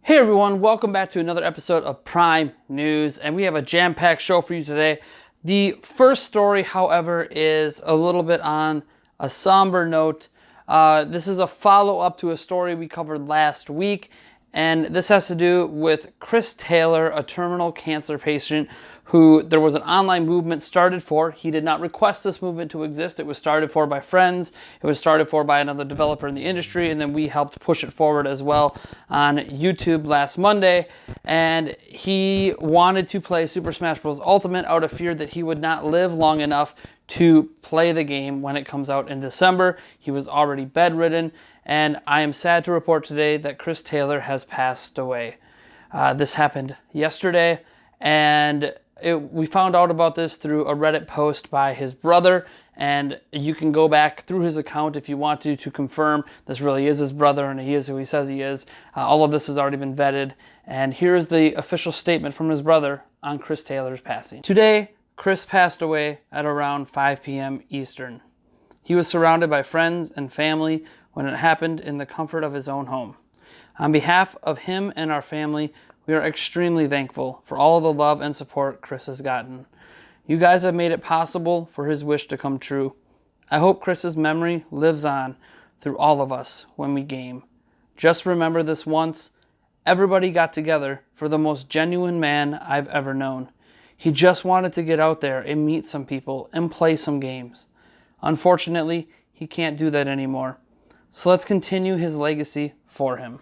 Hey everyone, welcome back to another episode of Prime News, and we have a jam-packed show for you today. The first story, however, is a little bit on a somber note. This is a follow-up to a story we covered last week, and this has to do with Chris Taylor, a terminal cancer patient who there was an online movement started for. He did not request this movement to exist. It was started for by friends. It was started for by another developer in the industry, and then we helped push it forward as well on YouTube last Monday. And he wanted to play Super Smash Bros. Ultimate out of fear that he would not live long enough to play the game when it comes out in December. He was already bedridden, and I am sad to report today that Chris Taylor has passed away. This happened yesterday, and we found out about this through a Reddit post by his brother, and you can go back through his account if you want to confirm this really is his brother and he is who he says he is. All of this has already been vetted, and here's the official statement from his brother on Chris Taylor's passing. Today, Chris passed away at around 5 p.m. Eastern. He was surrounded by friends and family when it happened in the comfort of his own home. On behalf of him and our family, we are extremely thankful for all the love and support Chris has gotten. You guys have made it possible for his wish to come true. I hope Chris's memory lives on through all of us when we game. Just remember this once. Everybody got together for the most genuine man I've ever known. He just wanted to get out there and meet some people and play some games. Unfortunately, he can't do that anymore. So let's continue his legacy for him.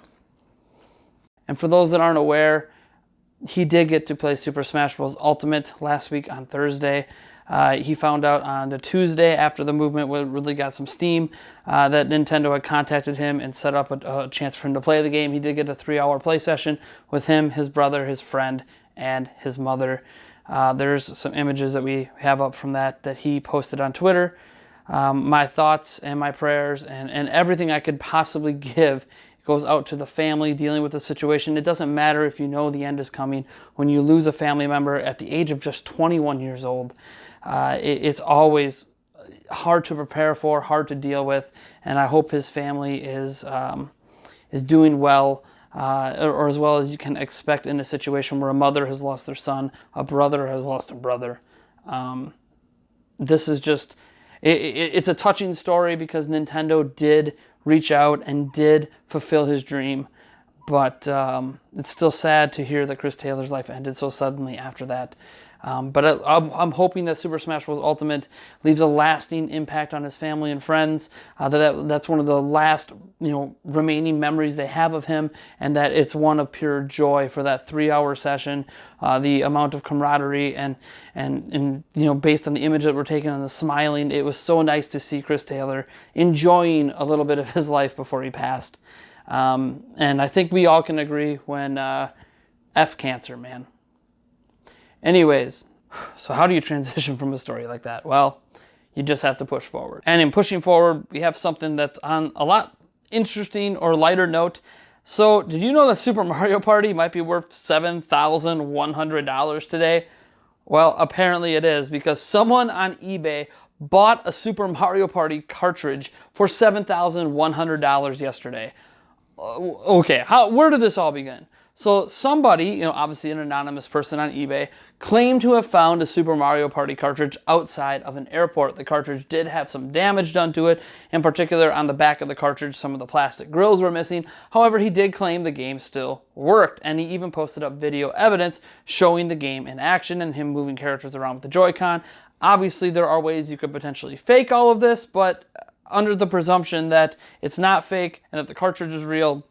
And for those that aren't aware, he did get to play Super Smash Bros. Ultimate last week on Thursday. He found out on the Tuesday after the movement really got some steam that Nintendo had contacted him and set up a chance for him to play the game. He did get a 3-hour play session with him, his brother, his friend, and his mother. There's some images that we have up from that he posted on Twitter. My thoughts and my prayers and everything I could possibly give goes out to the family dealing with the situation. It doesn't matter if you know the end is coming. When you lose a family member at the age of just 21 years old, it's always hard to prepare for, hard to deal with, and I hope his family is doing well, or as well as you can expect in a situation where a mother has lost their son, a brother has lost a brother. This is just, it's a touching story because Nintendo did reach out and did fulfill his dream, but it's still sad to hear that Chris Taylor's life ended so suddenly after that. But I'm hoping that Super Smash Bros. Ultimate leaves a lasting impact on his family and friends. That's one of the last remaining memories they have of him, and that it's one of pure joy for that 3-hour session. The amount of camaraderie and based on the image that we're taking and the smiling, it was so nice to see Chris Taylor enjoying a little bit of his life before he passed. And I think we all can agree when F cancer, man. Anyways, so how do you transition from a story like that? Well, you just have to push forward. And in pushing forward, we have something that's on a lot interesting or lighter note. So did you know that Super Mario Party might be worth $7,100 today? Well, apparently it is, because someone on eBay bought a Super Mario Party cartridge for $7,100 yesterday. Okay, where did this all begin? So somebody, obviously an anonymous person on eBay, claimed to have found a Super Mario Party cartridge outside of an airport. The cartridge did have some damage done to it. In particular, on the back of the cartridge, some of the plastic grills were missing. However, he did claim the game still worked, and he even posted up video evidence showing the game in action and him moving characters around with the Joy-Con. Obviously, there are ways you could potentially fake all of this, but under the presumption that it's not fake and that the cartridge is real,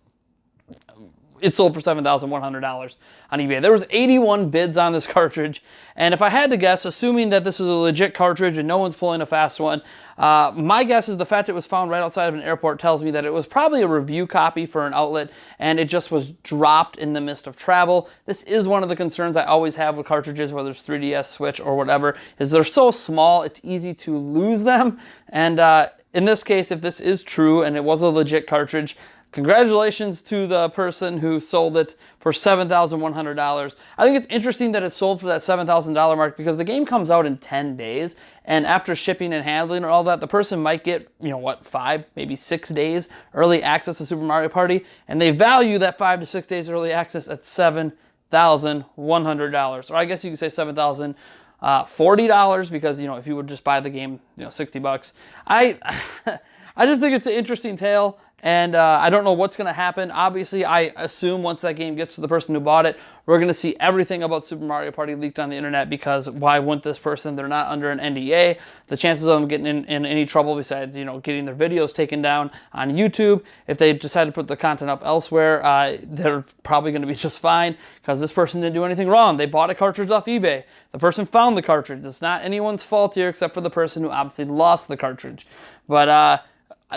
it sold for $7,100 on eBay. There was 81 bids on this cartridge, and if I had to guess, assuming that this is a legit cartridge and no one's pulling a fast one, my guess is the fact it was found right outside of an airport tells me that it was probably a review copy for an outlet, and it just was dropped in the midst of travel. This is one of the concerns I always have with cartridges, whether it's 3DS, Switch, or whatever, is they're so small, it's easy to lose them, and in this case, if this is true and it was a legit cartridge, congratulations to the person who sold it for $7,100. I think it's interesting that it sold for that $7,000 mark because the game comes out in 10 days. And after shipping and handling and all that, the person might get, 5, maybe 6 days early access to Super Mario Party. And they value that 5 to 6 days early access at $7,100. Or I guess you could say $7,040 because, if you would just buy the game, $60. I just think it's an interesting tale. And I don't know what's going to happen. Obviously, I assume once that game gets to the person who bought it, we're going to see everything about Super Mario Party leaked on the internet because why wouldn't this person? They're not under an NDA. The chances of them getting in any trouble besides, getting their videos taken down on YouTube, if they decide to put the content up elsewhere, they're probably going to be just fine because this person didn't do anything wrong. They bought a cartridge off eBay. The person found the cartridge. It's not anyone's fault here except for the person who obviously lost the cartridge. But,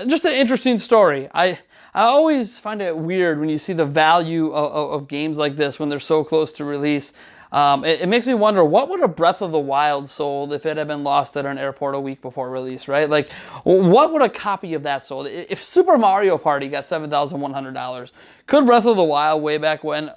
just an interesting story. I always find it weird when you see the value of games like this when they're so close to release. It makes me wonder, what would a Breath of the Wild sold if it had been lost at an airport a week before release, right? Like, what would a copy of that sold? If Super Mario Party got $7,100, could Breath of the Wild way back when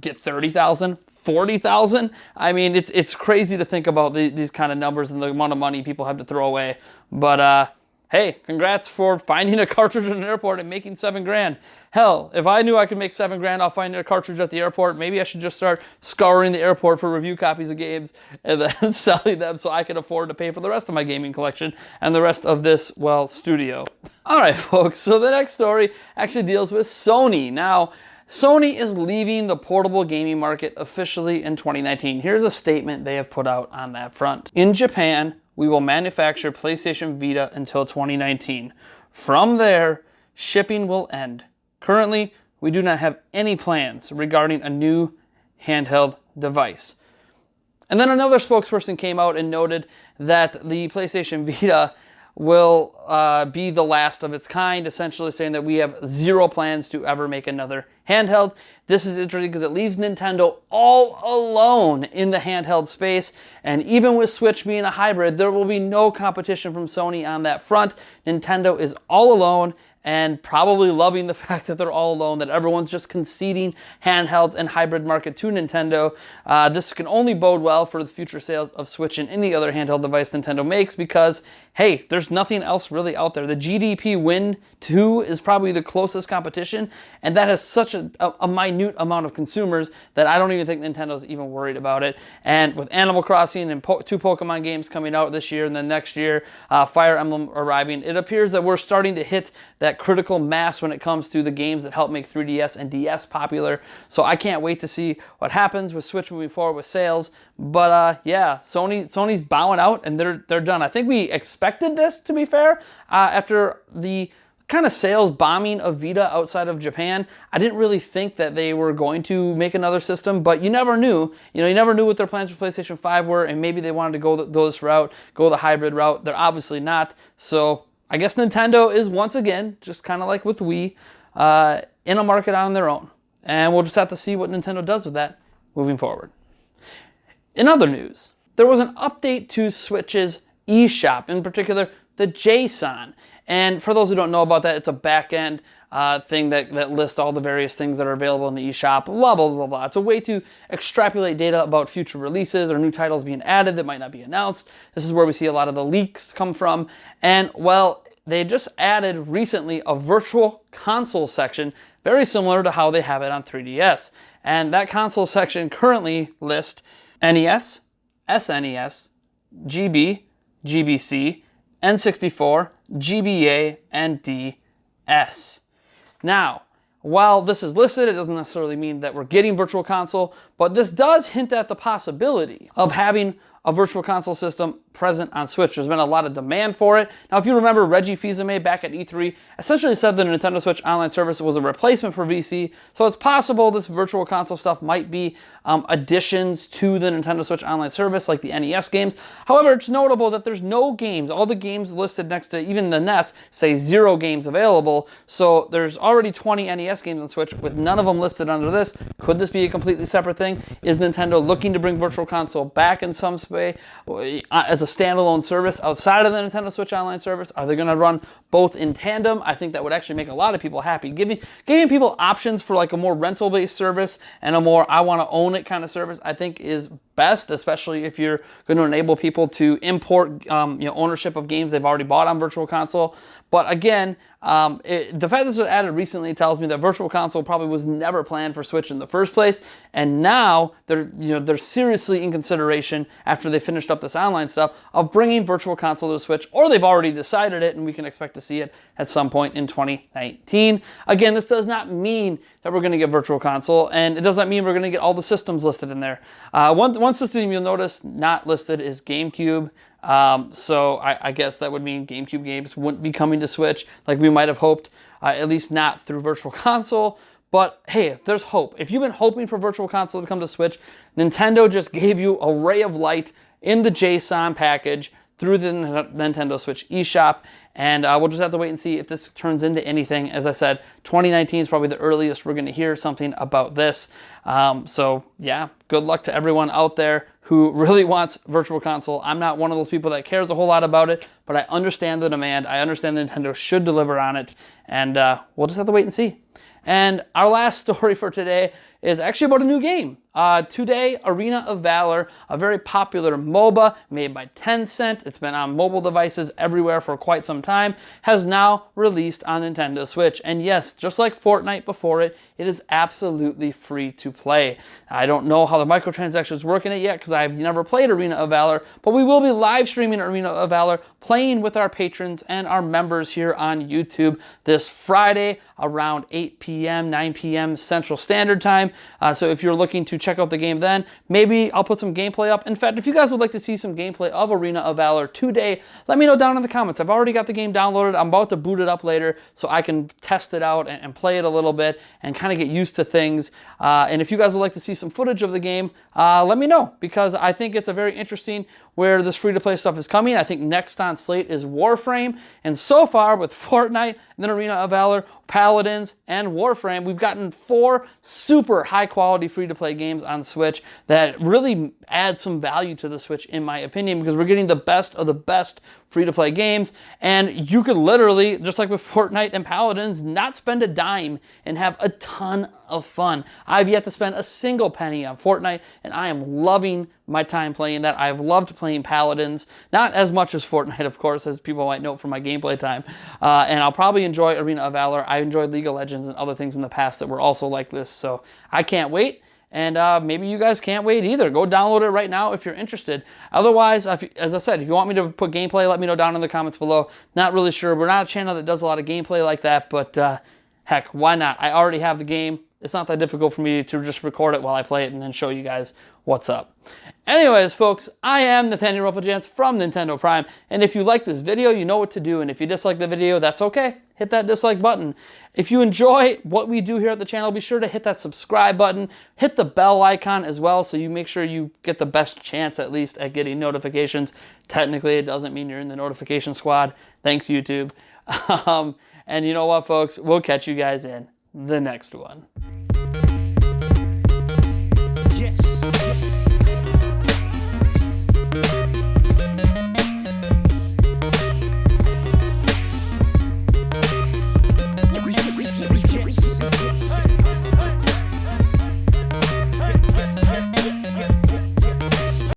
get $30,000? $40,000? I mean, it's crazy to think about these kind of numbers and the amount of money people have to throw away. But, hey, congrats for finding a cartridge at an airport and making $7,000. Hell, if I knew I could make $7,000 off finding a cartridge at the airport, maybe I should just start scouring the airport for review copies of games and then selling them so I can afford to pay for the rest of my gaming collection and the rest of this, studio. All right, folks, so the next story actually deals with Sony. Now, Sony is leaving the portable gaming market officially in 2019. Here's a statement they have put out on that front. In Japan, we will manufacture PlayStation Vita until 2019. From there, shipping will end. Currently, we do not have any plans regarding a new handheld device. And then another spokesperson came out and noted that the PlayStation Vita will be the last of its kind, essentially saying that we have zero plans to ever make another handheld. This is interesting because it leaves Nintendo all alone in the handheld space, and even with Switch being a hybrid, there will be no competition from Sony on that front. Nintendo is all alone, and probably loving the fact that they're all alone, that everyone's just conceding handhelds and hybrid market to Nintendo. This can only bode well for the future sales of Switch and any other handheld device Nintendo makes because, hey, there's nothing else really out there. The GDP Win 2 is probably the closest competition, and that has such a minute amount of consumers that I don't even think Nintendo's even worried about it. And with Animal Crossing and 2 Pokemon games coming out this year and then next year, Fire Emblem arriving, it appears that we're starting to hit that critical mass when it comes to the games that help make 3DS and DS popular. So I can't wait to see what happens with Switch moving forward with sales. But yeah, Sony's bowing out and they're done. I think we expected this, to be fair, after the kind of sales bombing of Vita outside of Japan. I didn't really think that they were going to make another system, but you never knew. You never knew what their plans for PlayStation 5 were, and maybe they wanted to go this route, go the hybrid route. They're obviously not. So I guess Nintendo is once again, just kind of like with Wii, in a market on their own. And we'll just have to see what Nintendo does with that moving forward. In other news, there was an update to Switch's eShop, in particular the JSON. And for those who don't know about that, it's a back-end thing that lists all the various things that are available in the eShop, blah, blah, blah, blah. It's a way to extrapolate data about future releases or new titles being added that might not be announced. This is where we see a lot of the leaks come from. And, well, they just added recently a virtual console section, very similar to how they have it on 3DS. And that console section currently lists NES, SNES, GB, GBC, N64, GBA, and DS. Now, while this is listed, it doesn't necessarily mean that we're getting Virtual Console, but this does hint at the possibility of having a Virtual Console system present on Switch. There's been a lot of demand for it. Now, if you remember, Reggie Fils-Aimé back at E3 essentially said that the Nintendo Switch Online service was a replacement for VC, so it's possible this Virtual Console stuff might be additions to the Nintendo Switch Online service, like the NES games. However, it's notable that there's no games. All the games listed next to even the NES say 0 games available, so there's already 20 NES games on Switch with none of them listed under this. Could this be a completely separate thing? Is Nintendo looking to bring Virtual Console back in some Pathway as a standalone service outside of the Nintendo Switch Online service? Are they going to run both in tandem? I think that would actually make a lot of people happy. Giving people options for like a more rental-based service and a more I want to own it kind of service, I think is best, especially if you're going to enable people to import ownership of games they've already bought on Virtual Console. But again, the fact this was added recently tells me that Virtual Console probably was never planned for Switch in the first place, and now they're seriously in consideration after they finished up this online stuff of bringing Virtual Console to the Switch, or they've already decided it, and we can expect to see it at some point in 2019. Again, this does not mean that we're going to get Virtual Console, and it doesn't mean we're going to get all the systems listed in there. One system you'll notice not listed is GameCube. So I guess that would mean GameCube games wouldn't be coming to Switch like we might have hoped, at least not through Virtual Console. But hey, there's hope. If you've been hoping for Virtual Console to come to Switch, Nintendo just gave you a ray of light in the JSON package through the Nintendo Switch eShop, and we'll just have to wait and see if this turns into anything. As I said, 2019 is probably the earliest we're going to hear something about this. So yeah, good luck to everyone out there who really wants Virtual Console. I'm not one of those people that cares a whole lot about it, but I understand the demand. I understand that Nintendo should deliver on it, and we'll just have to wait and see. And our last story for today is actually about a new game. Today, Arena of Valor, a very popular MOBA made by Tencent. It's been on mobile devices everywhere for quite some time, has now released on Nintendo Switch. And yes, just like Fortnite before it, it is absolutely free to play. I don't know how the microtransactions work in it yet because I've never played Arena of Valor, but we will be live streaming Arena of Valor, playing with our patrons and our members here on YouTube this Friday around 8 p.m., 9 p.m. Central Standard Time. So if you're looking to check out the game then, maybe I'll put some gameplay up. In fact, if you guys would like to see some gameplay of Arena of Valor today, let me know down in the comments. I've already got the game downloaded. I'm about to boot it up later so I can test it out and play it a little bit and kind of get used to things. And if you guys would like to see some footage of the game, let me know, because I think it's a very interesting where this free-to-play stuff is coming. I think next on slate is Warframe, and so far with Fortnite and then Arena of Valor, Paladins, and Warframe, we've gotten 4 super high-quality free-to-play games on Switch that really add some value to the Switch, in my opinion, because we're getting the best of the best free-to-play games, and you could literally, just like with Fortnite and Paladins, not spend a dime and have a ton of fun. I've yet to spend a single penny on Fortnite, and I am loving my time playing that. I've loved playing Paladins, not as much as Fortnite, of course, as people might know from my gameplay time, and I'll probably enjoy Arena of Valor. I enjoyed League of Legends and other things in the past that were also like this, so I can't wait. And maybe you guys can't wait either. Go download it right now if you're interested. Otherwise, as I said, if you want me to put gameplay, let me know down in the comments below. Not really sure. We're not a channel that does a lot of gameplay like that, but heck, why not? I already have the game. It's not that difficult for me to just record it while I play it and then show you guys what's up. Anyways, folks, I am Nathaniel Rufflegents from Nintendo Prime, and if you like this video, you know what to do, and if you dislike the video, that's okay. Hit that dislike button. If you enjoy what we do here at the channel, be sure to hit that subscribe button, hit the bell icon as well, so you make sure you get the best chance, at least, at getting notifications. Technically, it doesn't mean you're in the notification squad. Thanks, YouTube. And you know what, folks? We'll catch you guys in the next one.